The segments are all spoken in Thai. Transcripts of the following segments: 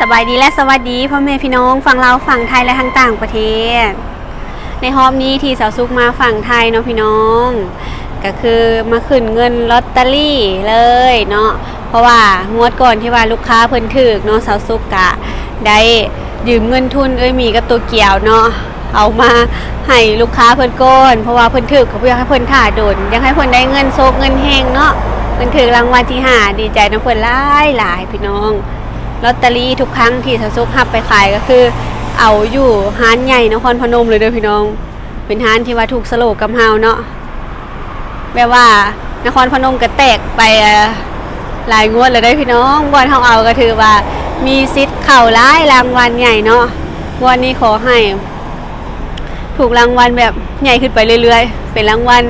สบายดีและสวัสดีพ่อแม่พี่น้องฝั่งเราวฝั่งไทยและทางต่างประเทศในรอบนี้ที่สาวซุกมาฝั่งไทยเนาะพี่น้องก็คือมาขึ้นเงินลอตเตอรี่เลยเนาะเพราะว่างวดก่อนที่ว่าลูกค้าเพิ่นถึกเนาะสาวซุกกะได้ยืมเงินทุนมีกับตัวเกี่ยวเนาะเอามาให้ลูกค้าเพิ่นก่อนเพราะว่าเพิ่นถึกเขาอยากให้เพิ่นถ่าโดนอยากให้เพิ่นได้เงินโซกเงินแห้งเนาะเพิ่นถึกรางวัลที่5ดีใจนะเพิ่นหลายพี่น้องลอตเตอรี่ทุกครั้งที่สาวซุกรับไปขายก็คือเอาอยู่ห้านใหญ่นครพนมเลยเด้อพี่น้องเป็นห้านที่ว่าถูกสโลกกับเฮาเนาะแบบว่านครพนมก็แตกไปหลายงวดเลยได้พี่น้องบอนเฮาเอาก็ถือว่ามีสิทธิ์เข้าหลายรางวัลใหญ่เนาะวันนี้ขอให้ถูกรางวัลแบบใหญ่ขึ้นไปเรื่อยๆเป็นรางวัล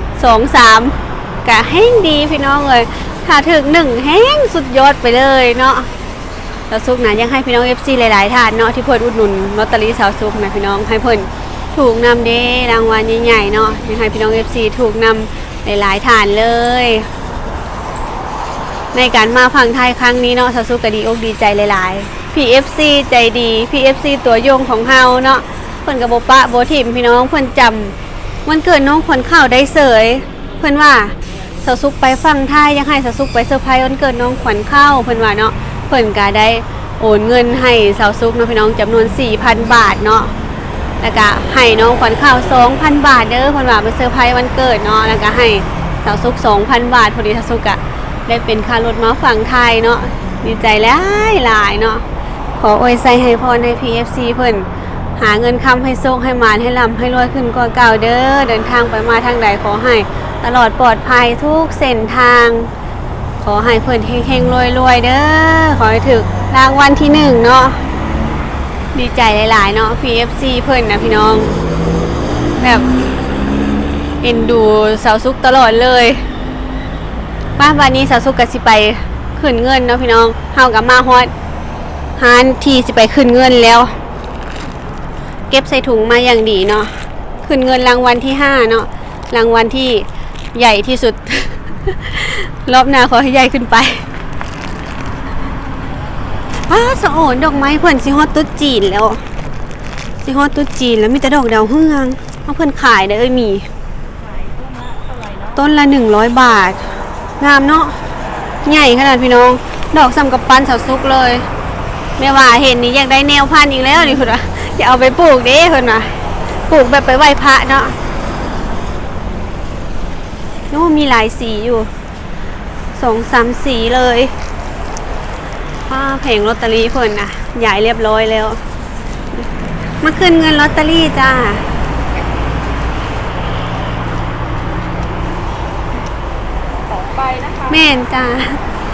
2 3ก็แห้งดีพี่น้องเลยถ้าถึง1แห้งสุดยอดไปเลยเนาะสาวซุกนะยังให้พี่น้อง FC หลายๆท่านเนาะที่เพิ่นอุดหนุนลอตเตอรี่สาวซุกนะพี่น้องให้เพิ่นถูกนำเด้รางวัลใหญ่ๆเนาะยังให้พี่น้อง FC ถูกนำหลายๆท่านเลยในการมาฝั่งไทยครั้งนี้เนาะสาวซุกก็ดีอกดีใจหลายๆ PFC ใจดี PFC ตัวยงของเฮาเนาะเพิ่นก็บ่ปะบ่ทิ่มพี่น้องเพิ่นจำวันเกิดน้องขวัญข้าวได้เสยเพิ่นว่าสาวซุกไปฝั่งไทยยังให้สาวซุกไปเซอร์ไพรส์วันเกิดน้องขวัญข้าวเพิ่นว่าเนาะเพิ่นก็ได้โอนเงินให้สาวซุกเนาะพี่น้องจำนวน 4,000 บาทเนาะแล้วก็ให้น้องขวัญข้าว 2,000 บาทเด้อเพิ่นว่ามาเซอร์ไพรส์วันเกิดเนาะแล้วก็ให้สาวซุก 2,000 บาทพอดีสาวซุกอะได้เป็นค่ารถมาฝั่งไทยเนาะดีใจหลายเนาะขออวยใส่ให้พรใน PFC เพิ่นหาเงินคำให้โชคให้มานให้ร่ำให้รวยขึ้นกว่าเก่าเด้อเดินทางไปมาทางใดขอให้ตลอดปลอดภัยทุกเส้นทางขอให้เพิ่นเฮงๆรวยๆเด้อขอให้ถึกรางวัลที่1เนาะดีใจหลายๆเนาะ PFC เพิ่นนะพี่น้องแบบเอ็นดูสาวซุกตลอดเลยป้าวันนี้สาวซุกก็สิไปขึ้นเงินเนาะพี่น้องเฮากับมาฮอดหานที่สิไปขึ้นเงินแล้วเก็บใส่ถุงมาอย่างดีเนาะขึ้นเงินรางวัลที่5เนาะรางวัลที่ใหญ่ที่สุด รอบหน้าขอให้ใหญ่ขึ้นไปสะโอนดอกไม้เพิ่นสิฮอดตุ๊ดจีนแล้วสิฮอดตุ๊ดจีนแล้วมีแต่ดอกดาวเฮืองเอาเพิ่นขายได้มีต้นละ100 บาทงามเนาะใหญ่ขนาดพี่น้องดอกซ้ำกับปันสาวซุกเลยแม่ว่าเห็นนี่อยากได้แนวพันธุ์อีกแล้วนี่คุณว่าอย่าเอาไปปลูกเด้เพิ่นว่าปลูกแบบไปไหว้พระเนาะโน้มีหลายสีอยู่2-3 สีเลยแผงลอตเตอรี่เพิ่นน่ะใหญ่เรียบร้อยแล้วมาขึ้นเงินลอตเตอรี่จ้า2 ใบนะคะแม่นจ้า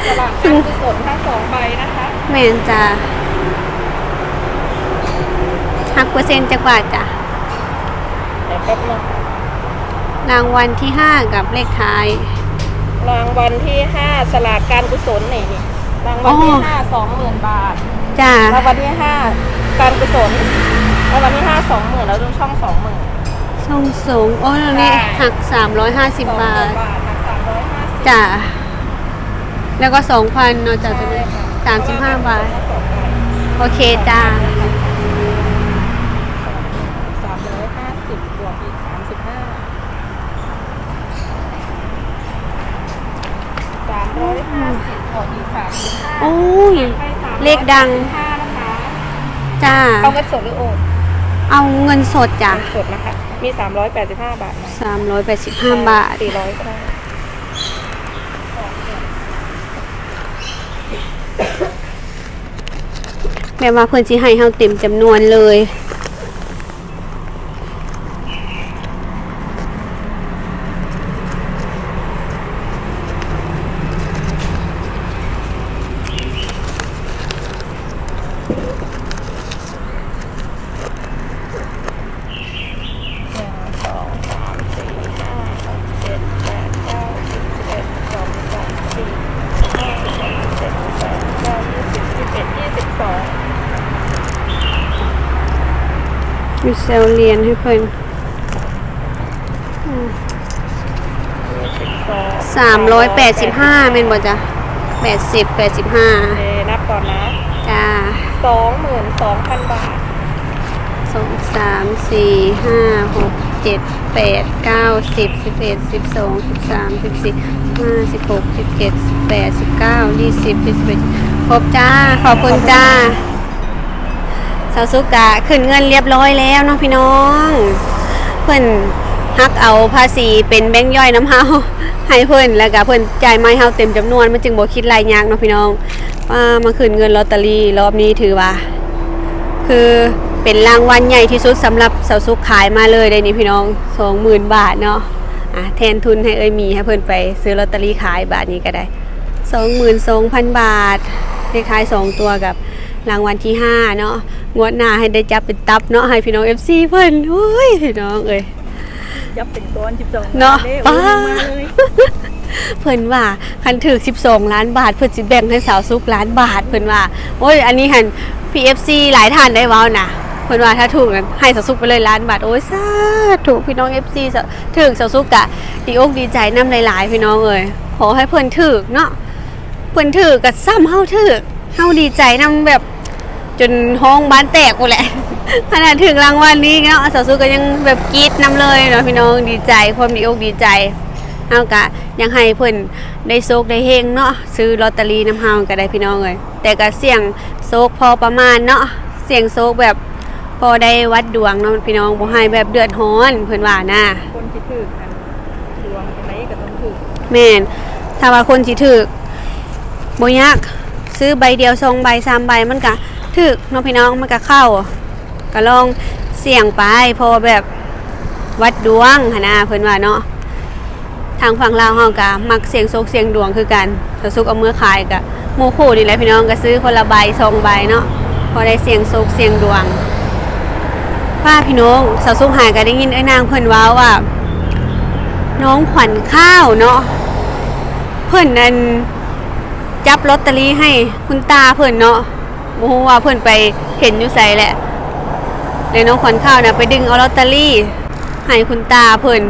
สลากการกุศลทั้ง2 ใบนะคะแม่นจ้าหักเปอร์เซ็นต์จักบาทจ้ะเดี๋ยวแป๊บนึงรางวัลที่5กับเลขท้ายรางวัลที่5สลากการกุศลนี่รางวัลที่5 20,000 บาทจ้ารางวัลที่5การกุศลรางวัลที่5 20,000แล้วดูช่อง 20,000ช่องสูงโอ้ตรงนี้หัก350 บาทหัก350จ้าแล้วก็ 2,000 เนาะจ้ะตัวนี้35 บาทโอเคจ้า350บวกอีก35 350บวกอีก35โอ้ยเลขดังนะคะจ้าเอาเงินสดหรือโอนเอาเงินสดจ้ะสดนะคะมี385 บาท385 บาท400ก็ได้แม่ว่าเพิ่นสิให้เฮาเต็มจำนวนเลยมีเซลเรียนให้เพิ่น385แม่นบ่จ้ะ80 85นับก่อนนะจ้า 22,000 บาท 2 3 4 5 6 7 8 9 10 11 12 13 14 15 16 17 18 19 20 21ครบจ้าขอบคุณจ้าสาวสุกะขึ้นเงินเรียบร้อยแล้วเนาะพี่น้องเพิ่นฮักเอาภาษีเป็นแบงค์ย่อยน้ำเฮาให้เพิ่นแล้วก็เพิ่นจ่ายมาให้เฮาเต็มจำนวนมันจึงบ่คิดรายยากเนาะพี่น้องมาขึ้นเงินลอตเตอรี่รอบนี้ถือว่าคือเป็นรางวัลใหญ่ที่สุดสำหรับสาวสุกขายมาเลยได้นี่พี่น้อง 20,000 บาทเนาะแทนทุนให้เอ้ยมีให้เพิ่นไปซื้อลอตเตอรี่ขายบาทนี้ก็ได้ 22,000 บาทเลขท้าย2ตัวกับรางวัลที่5เนาะงวดหน้าให้ได้จับเป็นตับเนาะให้พี่น้อง FC เพิ่นโอ้ยพี่น้องเอ้ย ยับเป็นก้อน12 เนาะ ป้า ป้าเพิ่นว่าคันถึก12 ล้านบาทเพิ่นสิแบ่งให้สาวสุกล้านบาทเพิ่นว่าโอ้ยอันนี้หัน PFC หลายท่านได้เว้านะเพิ่นว่าถ้าถูกนั้นให้สาวสุกไปเลยล้านบาทโอ้ยสาธุพี่น้อง FC ถึกสาวสุกกะดีอกดีใจนำหลายๆพี่น้องเอ้ยขอให้เพิ่นถึกเนาะเพิ่นถึกก็ซ้ำเฮาถึกเฮาดีใจนำแบบจนห้องบ้านแตกกูแหละ ขนาดถึงรางวัลนี้เนาะสาวสุก็ยังแบบกรี๊ดนำเลยเนาะพี่น้องดีใจความดีอกดีใจเฮากะยังให้เพิ่นได้โชคได้เฮงเนาะซื้อลอตเตอรี่นำเฮาก็ได้พี่น้องเอ้ยแต่ก็เสี่ยงโชคพอประมาณเนาะเสี่ยงโชคแบบพอได้วัดดวงเนาะพี่น้องบ่ให้แบบเดือดร้อนเพิ่นว่านะ คนที่ถือกันดวงจังไดก็ต้องถือ แม่นถ้าว่าคนสิถูกบ่ยากซื้อใบเดียว2ใบ3ใบมันก็ถูกเนาะพี่น้องมันก็เข้าก็ลองเสี่ยงไปพอแบบวัดดวงหั่นนะเพิ่นว่าเนาะทางฝั่งลาวเฮาก็มักเสี่ยงโชคเสี่ยงดวงคือกันสาวสุกเอามือขายก็หมู่คู่นี่แหละพี่น้องก็ซื้อคนละใบ2ใบเนาะพอได้เสี่ยงโชคเสี่ยงดวงป้าพี่น้องสาวสุกหายก็ได้ยินไอ้นางเพิ่นว้าว่าน้องขวัญข้าวเนาะเพิ่นนั่นจับลอตเตอรี่ให้คุณตาเพิ่นเนาะบ่ฮู้ว่าเพิ่นไปเห็นอยู่ไสแหละเลยน้องขวัญข้าวน่ะไปดึงเอาลอตเตอรี่ให้คุณตาเพิ่น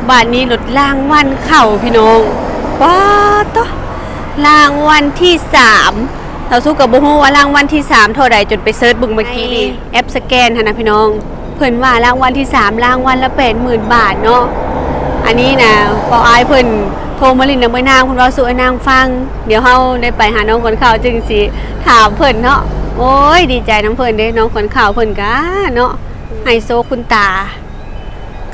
บาทนี้ลดรางวัลเข้าพี่น้องว้าตะรางวัลที่3เราสู้กับบ่ฮู้ว่ารางวัลที่3เท่าใดจนไปเสิร์ชเบิ่งเมื่อกี้นี่แอปสแกนหั่นน่ะพี่น้องเพิ่นว่ารางวัลที่3รางวัลละ 80,000 บาทเนาะอันนี้น่ะบ่อายเพิ่นโทรมาลิ้นนำไว้นางเพิ่นเว้าสู่ไอ้นางฟังเดี๋ยวเฮาได้ไปหาน้องขวัญข้าวจึงสิถามเพิ่นเนาะโอ้ยดีใจนำเพิ่นเด้น้องขวัญข้าวเพิ่นกะเนาะให้โซคุณตา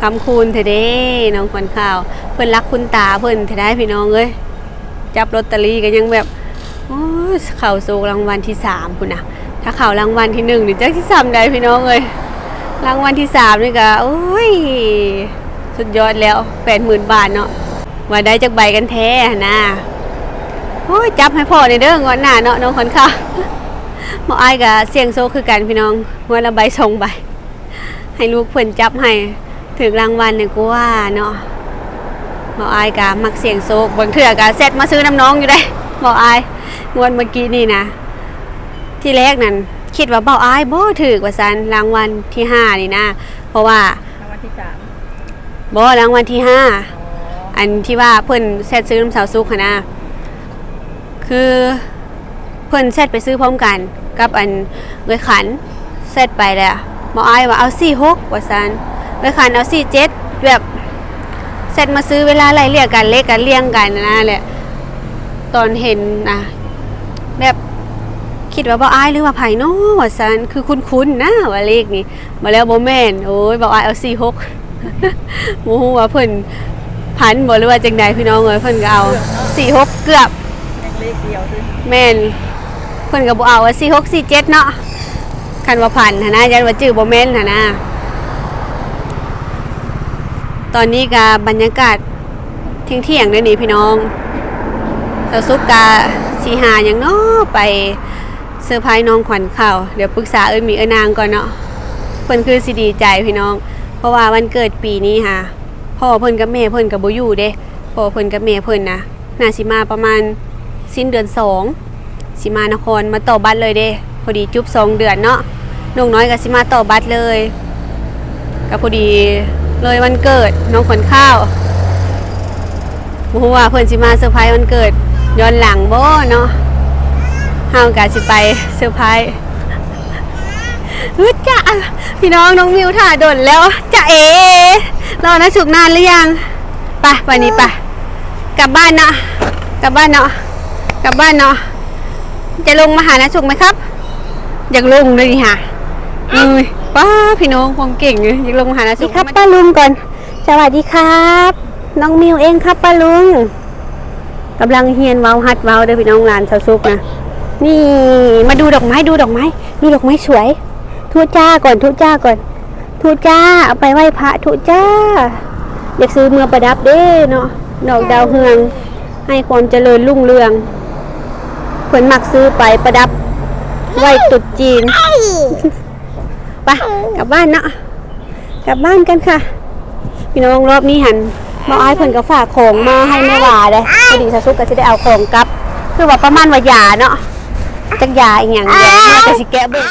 คำคูณเถอะเด้น้องขวัญข้าวเพิ่นรักคุณตาเพิ่นเถอะได้พี่น้องเอ้ยจับลอตเตอรี่ก็ยังแบบโอ้ยเข้าสู่รางวัลที่3พุ่นน่ะถ้าเข้ารางวัลที่1นี่จักสิซ้ำได้พี่น้องเอ้ยรางวัลที่3นี่ก็โอ้ยสุดยอดแล้ว 80,000 บาทเนาะว่าได้จักใบกันแท้นะโอ้ยจับให้พ่อในเด้องอนหน้าเนาะน้องขวัญข้าวหมออ้ายก็เสี่ยงโชคคือกันพี่น้องวันละใบ2ใบให้ลูกเพิ่นจับให้ถึงรางวัลเนี่ยกูว่าเนาะบ่อายกะมักเสียงโซกบางเทื่อกะเซตมาซื้อน้ำน้องอยู่ได้บ่อายงวดเมื่อกี้นี่นะที่แรกนั่นคิดว่าบ่อายบ่ถูกว่าซั่นรางวัลที่5นี่นะเพราะว่าร างวัลที่3บ่รางวัลที่5อันที่ว่าเพิ่นเซตซื้อน้ำสาวสุกหั่นนะคือเพิ่นเซตไปซื้อพร้อมกันกับอันเวยขันเซตไปแล้วบ่อายว่าเอา46ว่าซั่นเวยขันเอา47แบบเสร็จมาซื้อเวลาไล่เรียกกันเลขกันเรียงกันนะแหละตอนเห็นนะแบบคิดว่าบ่อายหรือว่าไผเนาะว่าซั่นคือคุ้นๆนะว่าเลขนี่มาแล้วบ่แม่นโอ้ยบ่อายเอา46 บ่ฮู้ว่าเพิ่นพันบ่หรือว่าจังใดพี่น้องเอ้ยเพิ่นก็เอา46เกือบ ยังเลขเดียวด้วย แม่นเพิ่นก็บ่เอาว่า46 47เนาะคันว่าพันหั่นนะยันว่าชื่อบ่แม่นหั่นนะตอนนี้ก็บรรยากาศเที่ยงๆด้วยนี่พี่น้องสาวสุกกะสีหาอย่างเนาะไปเซอร์ไพรส์น้องขวัญข้าวเดี๋ยวปรึกษามีนางก่อนเนาะเพิ่นคือสิดีใจพี่น้องเพราะว่าวันเกิดปีนี้ค่ะพ่อเพิ่นกับแม่เพิ่นก็บ่อยู่เด้พ่อเพิ่นกับแม่เพิ่นนะน่าสิมาประมาณสิ้นเดือน2สิมานครมาต่อบัตรเลยเด้พอดีจุ๊บ2เดือนเนาะน้องน้อยก็สิมาต่อบัตรเลยก็พอดีเลยวันเกิดน้องขวัญข้าวบ่ฮู้ว่าเพิ่นสิมาเซอร์ไพรส์วันเกิดย้อนหลังบ่เนาะ เฮากะสิไปเซอร์ไพรส์จ้ะพี่น้องน้องมิวถ่ายโดนแล้วจ้ะเอ๋รอนะสุกนานหรือยังไปวันนี้ไปกลับบ้านเนาะกลับบ้านเนาะกลับบ้านเนาะจะลงมาหานะสุกไหมครับอยากลงเลยค่ะป้าพี่น้องความเก่งเลยอยากลงมาหานะสุกครับป้าลุงก่อนสวัสดีครับน้องมิวเองครับป้าลุงกำลังเฮียนเว้าฮัดเว้าเด้อพี่น้องร้านสาวซุกนะนี่มาดูดอกไม้ดูดอกไม้สวยทูจ้าก่อนทูจ้าเอาไปไหว้พระทูจ้าอยากซื้อเมื่อประดับเด้เนาะดอกดาวเฮืองให้ความเจริญรุ่งเรืองเพิ่นมักซื้อไปประดับไหว้ตรุษจีนไปกลับบ้านเนาะกลับบ้านกันค่ะพี่น้องรอบนี้หันมาอ้ายเพิ่นก็ฝากของมาให้แม่ว่าเลยพอดีสาวซุกก็สิได้เอาของกลับคือว่าประมาณว่ายาเนาะจักยาอีหยังเดียวแม่ก็สิแกะเบิ่ง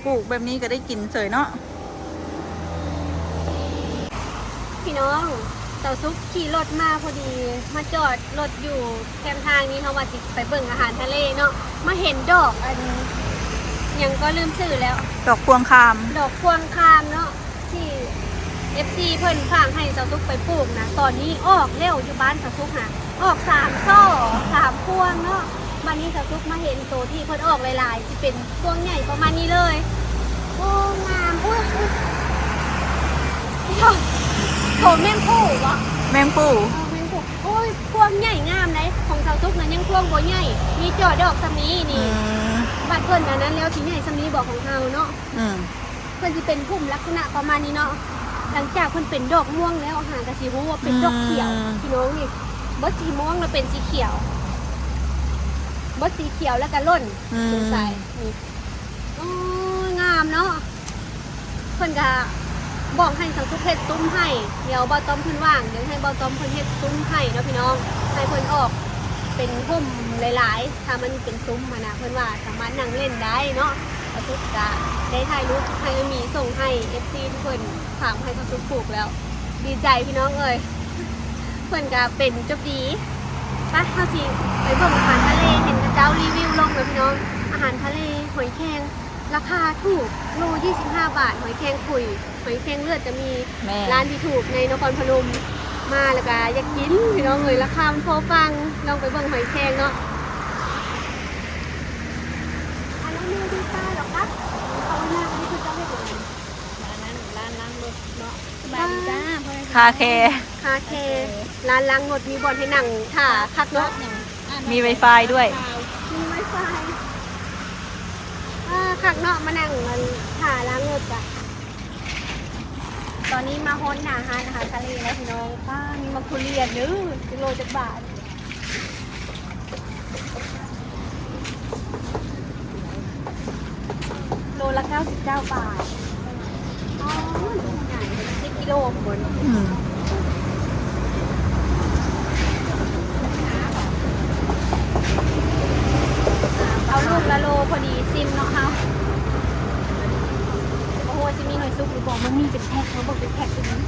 ปลูกแบบนี้ก็ได้กินเฉยเนาะ พี่น้องสาวซุกขี่รถมาพอดีมาจอดรถอยู่แคมทางนี้เฮาว่าสิไปเบิ่งอาหารทะเลเนาะมาเห็นดอกอันหยังก็ลืมชื่อแล้ว ดอกพวงคาม ดอกพวงคามเนาะที่ FC เพิ่นฝากให้สาวซุกไปปลูกนะตอนนี้ออกเร็วอยู่บ้านสาวซุกหะออก3ซ่อ3พวงเนาะบัดนี้สาวซุกมาเห็นตัวที่เพิ่นออกหลายๆสิเป็นพวงใหญ่ประมาณนี้เลยโอ้งามอุ้ยโถแม่งผู้วะ แมงปู แม่งผู้โอ้ยพวงใหญ่งามเลยของสาวซุกนั้นยังพวงบ่ใหญ่มีจอดอกสมีนี่บัดเพิ่นอันนั้นแล้วสิใหญ่สมีบอกของเฮาเนาะ เพื่อนจะเป็นพุ่มลักษณะประมาณนี้เนาะ หลังจากเพื่อนเป็นดอกม่วงแล้วหางกระสีรู้ว่าเป็นดอกเขียวพี่น้องนี่บดสีม่วงแล้วเป็นสีเขียวบดสีเขียวแล้วก็ล่นสงสัยนี่โอ้งามเนาะเพื่อนก็บอกให้สังสุเพชรซุ้มให้เดี๋ยวเบาต้อมเพื่อนว่างเดี๋ยวให้เบาต้อมเพื่อนเฮ็ดซุ้มให้เนาะพี่น้องให้เพื่อนออกเป็นพุ่มหลายๆถ้ามันเป็นซุ้มมานะเพื่อนว่าสามารถนั่งเล่นได้เนาะสุดจะได้ถ่ายรูปให้มีส่งให้ FC ทุกคนถามให้เขาสุดปลูกแล้ว ดีใจพี่น้องเอ่ยเพื่อนก็เป็นจบดีไปเข้าสิไปเบิ่งอาหารทะเลเห็นกระเจ้ารีวิวลงเลยพี่น้องอาหารทะเลหอยแครงราคาถูกโล25 บาทหอยแครงขุยหอยแครงเลือดจะมีร้านที่ถูกในนครพนมมาแล้วก็อยากกินพี่น้องเอ่ยราคามันพอฟังลองไปเบิ่งหอยแครงเนาะคาแค ร้านล้างรถมีบอลให้นั่งถ่าคักเนาะ มีไวไฟด้วย มีไวไฟคักเนาะมานั่งถ่าล้างรถจ้ะตอนนี้มาฮอนอาหารทะเลแล้วพี่น้องป้ามีมังคุเรียนเด้อกิโลจะบาทโลละ99 บาทอ๋อใหญ่10 กิโลคน เอาลูกละโลพอดีซิมเนาะครับโอ้โหจะมีหน่อยซุปหรือบอกมันมีเป็นแพ็คเขาบอกเป็นแพ็คตรงนี้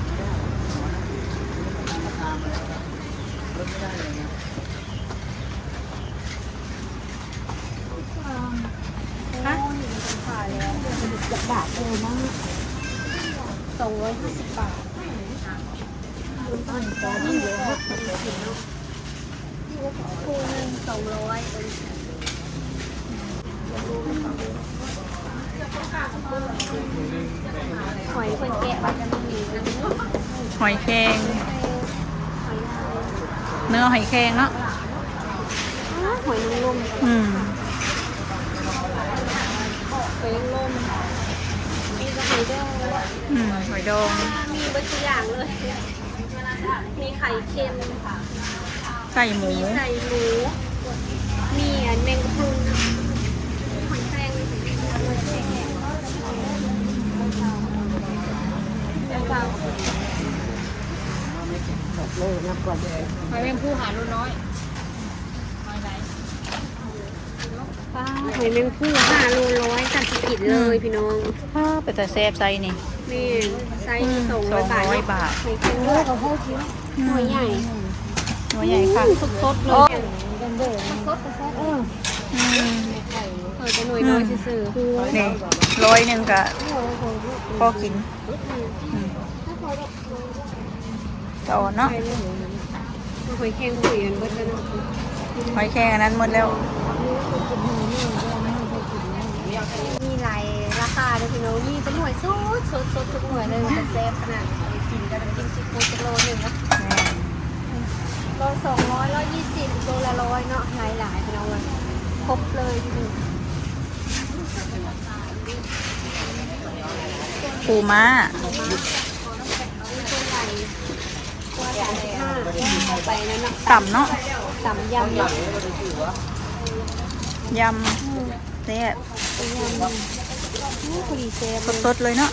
ฮะขายแล้วบาทเลยมาก250 บาทนี่เยอะคู่นึง200หอยคนแกะมันจะมีนะ หอยแครงเนื้อหอยแครงเนาะ หอยนางรมหอยนางรมมีกระหอยดอง หอยดอง มีบางอย่างเลย มีไข่เค็ม ไก่หมู มีใส่หมู มีแมงกะพรุนหอยแครงหอยแมงผู้หาลูกน้อย ป้าหอยแมงผู้5 โล 100กันสกิดเลยพี่น้อง เป็นแต่แซ่บไซนี่ นี่ไซส์200 บาท 200 บาท หอยแครงเลือดหอยใหญ่ หัวใหญ่ค่ะ สดๆเลยสดๆ ซื่อ นี่100ก็พอกินต่อเนาะ ๆหอยแครงคุยกันเบิดแล้วเนาะ หอยแครงอันนั้นหมดแล้ว มีหลายราคาเด้อพี่น้องนี่เป็นหน่วยสดทุกหน่วยเลยมันจะแซ่บขนาดไปกินกันกินซีฟู้ดจักโลนึงเนาะโล200 120โลละ100เนาะหลายๆพี่น้องเลยครบเลยทีนี้ ปูม้า ตัวใหญ่ตัวใหญ่5ไปนั่นเนาะ ต่ำเนาะ ต่ำยำเนาะ ยำแซ่บ ตัวยำพอดีแซ่บ สดๆเลยเนาะ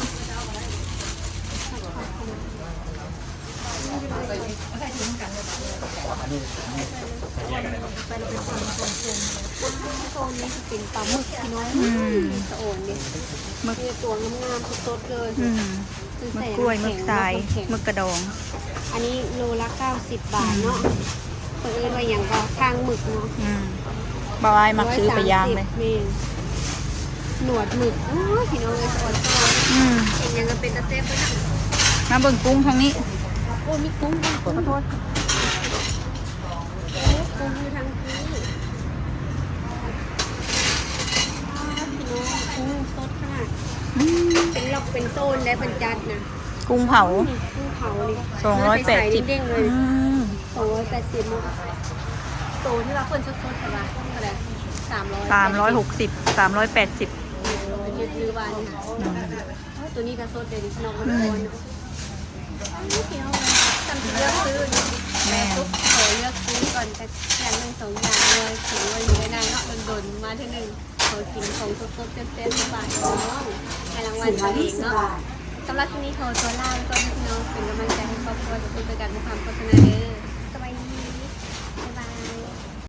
โซนนี้จะเป็นปลาหมึกพี่น้องสะโอนเนี่ย หมึก มีตัวงามๆสดๆเลย หมึกกล้วยหมึกทรายหมึกกระดอง อันนี้โลละ90 บาทเนาะเปิดไว้อย่างก็ข้างหมึกเนาะ บ่าวายมักซื้อไปย่างเลย 130นี่หนวดหมึกโอ้ยพี่น้องเลยสะโอนเห็นยังก็เป็นตะเซฟไปนะ มาเบิ่งกุ้งทางนี้ โอ้มีกุ้งขอโทษกุ้งอยู่ทางนี้พี่น้องกุ้งสดขนาดเป็นล็อกเป็นโซนและเป็นจัดนะ กุ้งเผา กุ้งเผานี่ 280 เด้งๆเลย280มั้งโตที่เราเพิ่นสดๆแต่ว่าเท่าไหร่360 300 380 ยืดซื้อวันค่ะตัวนี้ก็สดเลยดิน้องมันโอนนี่เกี่ยวจำที่เลือกซื้อ แม่ ปุ๊บขอเลือกซื้อก่อนแต่อย่างหนึ่ง2อย่างเลยถึงว่าอยู่ได้นานเนาะโดนๆมาทีหนึ่งขอกินของสดๆเต็มๆบาทน้องให้รางวัลตัวเองเนาะสำหรับที่นี้ขอตัวลาไปก่อนพี่น้องเป็นกำลังใจให้ครอบครัวจะสู้ด้วยกันในความโฆษณาเด้อสบายดี